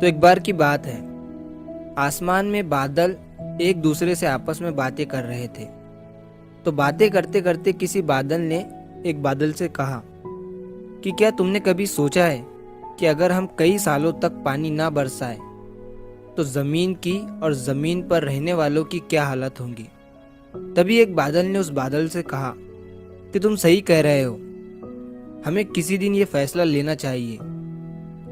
तो एक बार की बात है, आसमान में बादल एक दूसरे से आपस में बातें कर रहे थे। तो बातें करते करते किसी बादल ने एक बादल से कहा कि क्या तुमने कभी सोचा है कि अगर हम कई सालों तक पानी ना बरसाए तो ज़मीन की और ज़मीन पर रहने वालों की क्या हालत होंगी। तभी एक बादल ने उस बादल से कहा कि तुम सही कह रहे हो, हमें किसी दिन ये फैसला लेना चाहिए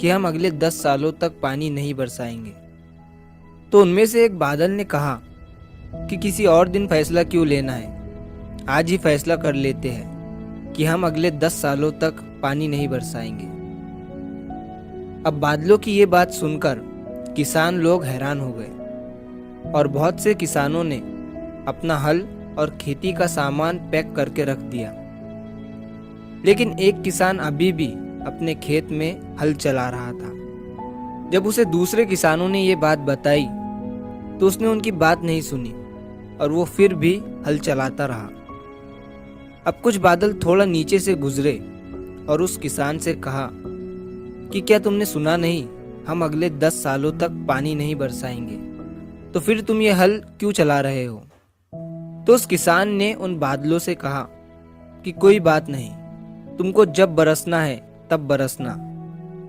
कि हम अगले 10 सालों तक पानी नहीं बरसाएंगे। तो उनमें से एक बादल ने कहा कि किसी और दिन फैसला क्यों लेना है, आज ही फैसला कर लेते हैं कि हम अगले 10 सालों तक पानी नहीं बरसाएंगे। अब बादलों की ये बात सुनकर किसान लोग हैरान हो गए और बहुत से किसानों ने अपना हल और खेती का सामान पैक करके रख दिया। लेकिन एक किसान अभी भी अपने खेत में हल चला रहा था। जब उसे दूसरे किसानों ने ये बात बताई तो उसने उनकी बात नहीं सुनी और वो फिर भी हल चलाता रहा। अब कुछ बादल थोड़ा नीचे से गुजरे और उस किसान से कहा कि क्या तुमने सुना नहीं, हम अगले 10 सालों तक पानी नहीं बरसाएंगे, तो फिर तुम ये हल क्यों चला रहे हो। तो उस किसान ने उन बादलों से कहा कि कोई बात नहीं, तुमको जब बरसना है तब बरसना,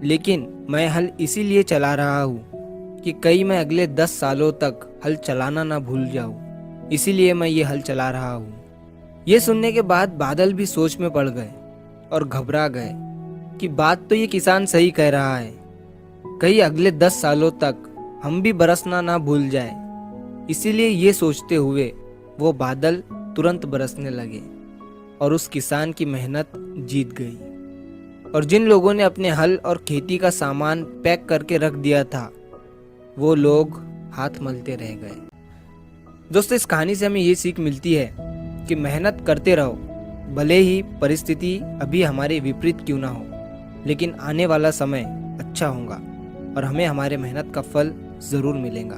लेकिन मैं हल इसीलिए चला रहा हूँ कि कहीं मैं अगले 10 सालों तक हल चलाना ना भूल जाऊँ, इसीलिए मैं ये हल चला रहा हूँ। ये सुनने के बाद बादल भी सोच में पड़ गए और घबरा गए कि बात तो ये किसान सही कह रहा है, कहीं अगले 10 सालों तक हम भी बरसना ना भूल जाए। इसीलिए ये सोचते हुए वो बादल तुरंत बरसने लगे और उस किसान की मेहनत जीत गई। और जिन लोगों ने अपने हल और खेती का सामान पैक करके रख दिया था, वो लोग हाथ मलते रह गए। दोस्तों, इस कहानी से हमें ये सीख मिलती है कि मेहनत करते रहो, भले ही परिस्थिति अभी हमारे विपरीत क्यों ना हो, लेकिन आने वाला समय अच्छा होगा और हमें हमारे मेहनत का फल ज़रूर मिलेगा।